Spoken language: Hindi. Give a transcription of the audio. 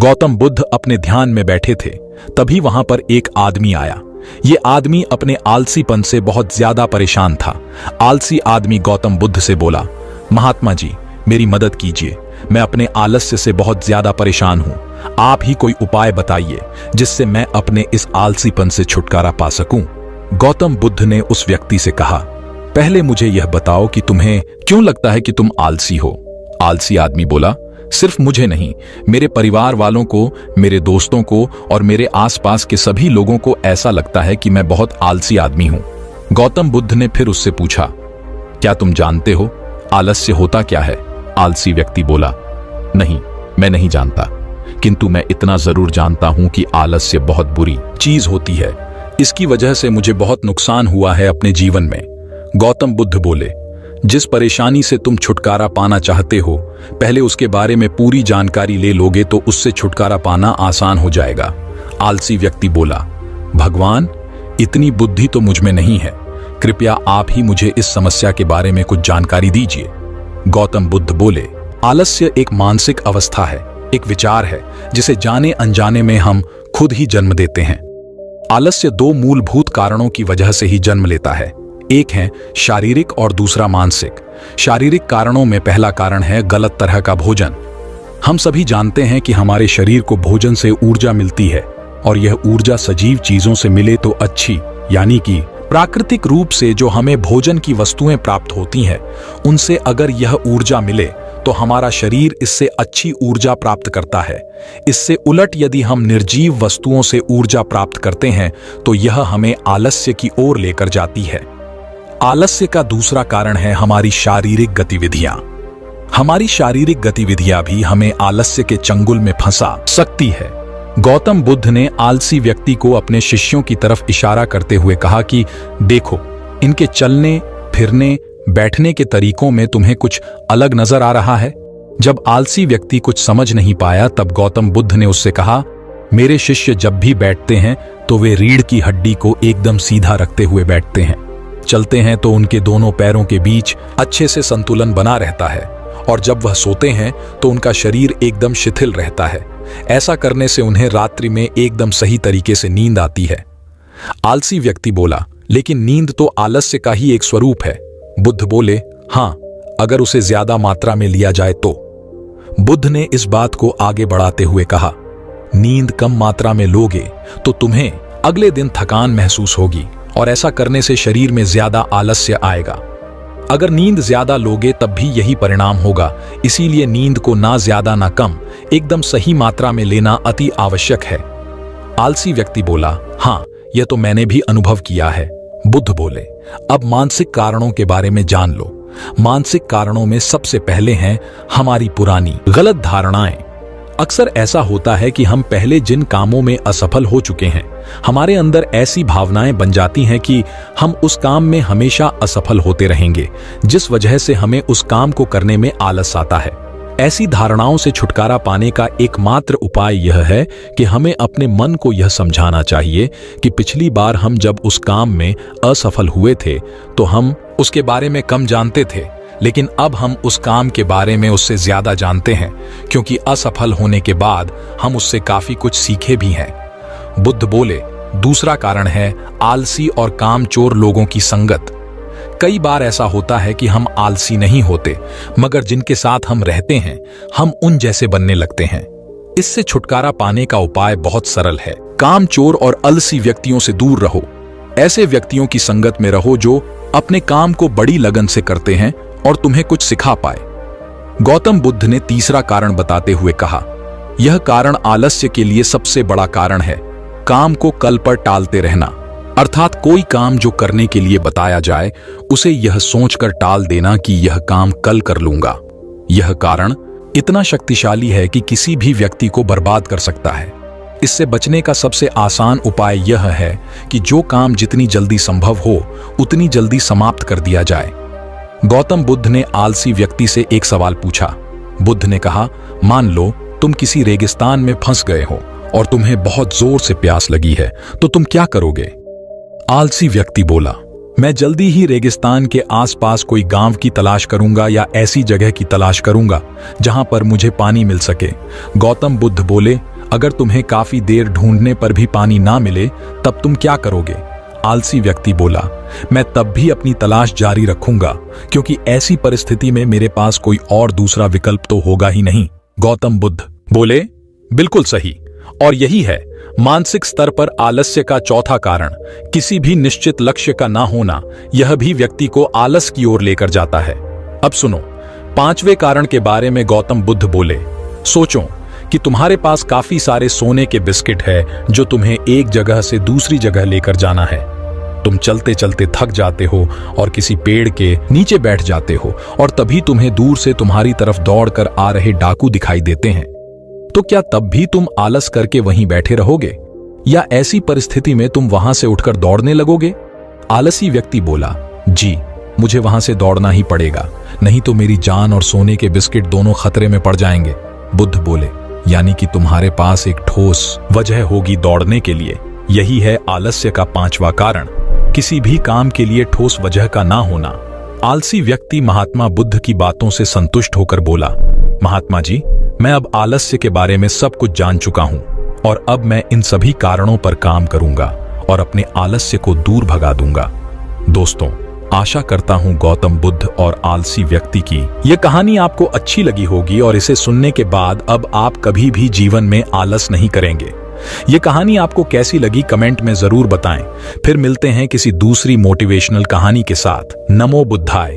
गौतम बुद्ध अपने ध्यान में बैठे थे, तभी वहां पर एक आदमी आया। ये आदमी अपने आलसीपन से बहुत ज्यादा परेशान था। आलसी आदमी गौतम बुद्ध से बोला, महात्मा जी, मेरी मदद कीजिए, मैं अपने आलस्य से बहुत ज्यादा परेशान हूं। आप ही कोई उपाय बताइए जिससे मैं अपने इस आलसीपन से छुटकारा पा सकूं। गौतम बुद्ध ने उस व्यक्ति से कहा, पहले मुझे यह बताओ कि तुम्हें क्यों लगता है कि तुम आलसी हो। आलसी आदमी बोला, सिर्फ मुझे नहीं, मेरे परिवार वालों को, मेरे दोस्तों को और मेरे आसपास के सभी लोगों को ऐसा लगता है कि मैं बहुत आलसी आदमी हूं। गौतम बुद्ध ने फिर उससे पूछा, क्या तुम जानते हो आलस्य होता क्या है? आलसी व्यक्ति बोला, नहीं, मैं नहीं जानता, किंतु मैं इतना जरूर जानता हूं कि आलस्य बहुत बुरी चीज होती है। इसकी वजह से मुझे बहुत नुकसान हुआ है अपने जीवन में। गौतम बुद्ध बोले, जिस परेशानी से तुम छुटकारा पाना चाहते हो, पहले उसके बारे में पूरी जानकारी ले लोगे तो उससे छुटकारा पाना आसान हो जाएगा। आलसी व्यक्ति बोला, भगवान, इतनी बुद्धि तो मुझ में नहीं है, कृपया आप ही मुझे इस समस्या के बारे में कुछ जानकारी दीजिए। गौतम बुद्ध बोले, आलस्य एक मानसिक अवस्था है, एक विचार है जिसे जाने अनजाने में हम खुद ही जन्म देते हैं। आलस्य दो मूलभूत कारणों की वजह से ही जन्म लेता है, एक है शारीरिक और दूसरा मानसिक। शारीरिक कारणों में पहला कारण है गलत तरह का भोजन। हम सभी जानते हैं कि हमारे शरीर को भोजन से ऊर्जा मिलती है और यह ऊर्जा सजीव चीजों से मिले तो अच्छी, यानी कि प्राकृतिक रूप से जो हमें भोजन की वस्तुएं प्राप्त होती हैं, उनसे अगर यह ऊर्जा मिले तो हमारा शरीर इससे अच्छी ऊर्जा प्राप्त करता है। इससे उलट यदि हम निर्जीव वस्तुओं से ऊर्जा प्राप्त करते हैं तो यह हमें आलस्य की ओर लेकर जाती है। आलस्य का दूसरा कारण है हमारी शारीरिक गतिविधियां। हमारी शारीरिक गतिविधियां भी हमें आलस्य के चंगुल में फंसा सकती है। गौतम बुद्ध ने आलसी व्यक्ति को अपने शिष्यों की तरफ इशारा करते हुए कहा कि देखो, इनके चलने फिरने बैठने के तरीकों में तुम्हें कुछ अलग नजर आ रहा है। जब आलसी व्यक्ति कुछ समझ नहीं पाया तब गौतम बुद्ध ने उससे कहा, मेरे शिष्य जब भी बैठते हैं तो वे रीढ़ की हड्डी को एकदम सीधा रखते हुए बैठते हैं। चलते हैं तो उनके दोनों पैरों के बीच अच्छे से संतुलन बना रहता है और जब वह सोते हैं तो उनका शरीर एकदम शिथिल रहता है। ऐसा करने से उन्हें रात्रि में एकदम सही तरीके से नींद आती है। आलसी व्यक्ति बोला, लेकिन नींद तो आलस्य का ही एक स्वरूप है। बुद्ध बोले, हां, अगर उसे ज्यादा मात्रा में लिया जाए तो। बुद्ध ने इस बात को आगे बढ़ाते हुए कहा, नींद कम मात्रा में लोगे तो तुम्हें अगले दिन थकान महसूस होगी और ऐसा करने से शरीर में ज्यादा आलस्य आएगा। अगर नींद ज्यादा लोगे तब भी यही परिणाम होगा। इसीलिए नींद को ना ज्यादा ना कम, एकदम सही मात्रा में लेना अति आवश्यक है। आलसी व्यक्ति बोला, हां, यह तो मैंने भी अनुभव किया है। बुद्ध बोले, अब मानसिक कारणों के बारे में जान लो। मानसिक कारणों में सबसे पहले हैं हमारी पुरानी गलत धारणाएं। अक्सर ऐसा होता है कि हम पहले जिन कामों में असफल हो चुके हैं, हमारे अंदर ऐसी भावनाएं बन जाती हैं कि हम उस काम में हमेशा असफल होते रहेंगे, जिस वजह से हमें उस काम को करने में आलस आता है। ऐसी धारणाओं से छुटकारा पाने का एकमात्र उपाय यह है कि हमें अपने मन को यह समझाना चाहिए कि पिछली बार हम जब उस काम में असफल हुए थे तो हम उसके बारे में कम जानते थे, लेकिन अब हम उस काम के बारे में उससे ज्यादा जानते हैं, क्योंकि असफल होने के बाद हम उससे काफी कुछ सीखे भी हैं। बुद्ध बोले, दूसरा कारण है आलसी और कामचोर लोगों की संगत। कई बार ऐसा होता है कि हम आलसी नहीं होते, मगर जिनके साथ हम रहते हैं हम उन जैसे बनने लगते हैं। इससे छुटकारा पाने का उपाय बहुत सरल है। कामचोर और आलसी व्यक्तियों से दूर रहो। ऐसे व्यक्तियों की संगत में रहो जो अपने काम को बड़ी लगन से करते हैं और तुम्हें कुछ सिखा पाए। गौतम बुद्ध ने तीसरा कारण बताते हुए कहा, यह कारण आलस्य के लिए सबसे बड़ा कारण है, काम को कल पर टालते रहना। अर्थात कोई काम जो करने के लिए बताया जाए उसे यह सोचकर टाल देना कि यह काम कल कर लूंगा। यह कारण इतना शक्तिशाली है कि किसी भी व्यक्ति को बर्बाद कर सकता है। इससे बचने का सबसे आसान उपाय यह है कि जो काम जितनी जल्दी संभव हो उतनी जल्दी समाप्त कर दिया जाए। गौतम बुद्ध ने आलसी व्यक्ति से एक सवाल पूछा। बुद्ध ने कहा, मान लो तुम किसी रेगिस्तान में फंस गए हो और तुम्हें बहुत जोर से प्यास लगी है, तो तुम क्या करोगे? आलसी व्यक्ति बोला, मैं जल्दी ही रेगिस्तान के आसपास कोई गांव की तलाश करूंगा या ऐसी जगह की तलाश करूंगा जहां पर मुझे पानी मिल सके। गौतम बुद्ध बोले, अगर तुम्हें काफी देर ढूंढने पर भी पानी ना मिले तब तुम क्या करोगे? आलसी व्यक्ति बोला, मैं तब भी अपनी तलाश जारी रखूंगा, क्योंकि ऐसी परिस्थिति में मेरे पास कोई और दूसरा विकल्प तो होगा ही नहीं। गौतम बुद्ध बोले, बिल्कुल सही। और यही है मानसिक स्तर पर आलस्य का चौथा कारण, किसी भी निश्चित लक्ष्य का ना होना। यह भी व्यक्ति को आलस की ओर लेकर जाता है। अब सुनो, पांचवें कारण के बारे में गौतम बुद्ध बोले, सोचो कि तुम्हारे पास काफी सारे सोने के बिस्किट है जो तुम्हें एक जगह से दूसरी जगह लेकर जाना है। तुम चलते चलते थक जाते हो और किसी पेड़ के नीचे बैठ जाते हो, और तभी तुम्हें दूर से तुम्हारी तरफ दौड़कर आ रहे डाकू दिखाई देते हैं। तो क्या तब भी तुम आलस करके वहीं बैठे रहोगे, या ऐसी परिस्थिति में तुम वहां से उठकर दौड़ने लगोगे? आलसी व्यक्ति बोला, जी, मुझे वहां से दौड़ना ही पड़ेगा, नहीं तो मेरी जान और सोने के बिस्किट दोनों खतरे में पड़ जाएंगे। बुद्ध बोले, यानी कि तुम्हारे पास एक ठोस वजह होगी दौड़ने के लिए। यही है आलस्य का पांचवा कारण, किसी भी काम के लिए ठोस वजह का ना होना। आलसी व्यक्ति महात्मा बुद्ध की बातों से संतुष्ट होकर बोला, महात्मा जी, मैं अब आलस्य के बारे में सब कुछ जान चुका हूं, और अब मैं इन सभी कारणों पर काम करूंगा और अपने आलस्य को दूर भगा दूंगा। दोस्तों, आशा करता हूं गौतम बुद्ध और आलसी व्यक्ति की यह कहानी आपको अच्छी लगी होगी, और इसे सुनने के बाद अब आप कभी भी जीवन में आलस नहीं करेंगे। यह कहानी आपको कैसी लगी कमेंट में जरूर बताएं। फिर मिलते हैं किसी दूसरी मोटिवेशनल कहानी के साथ। नमो बुद्धाय।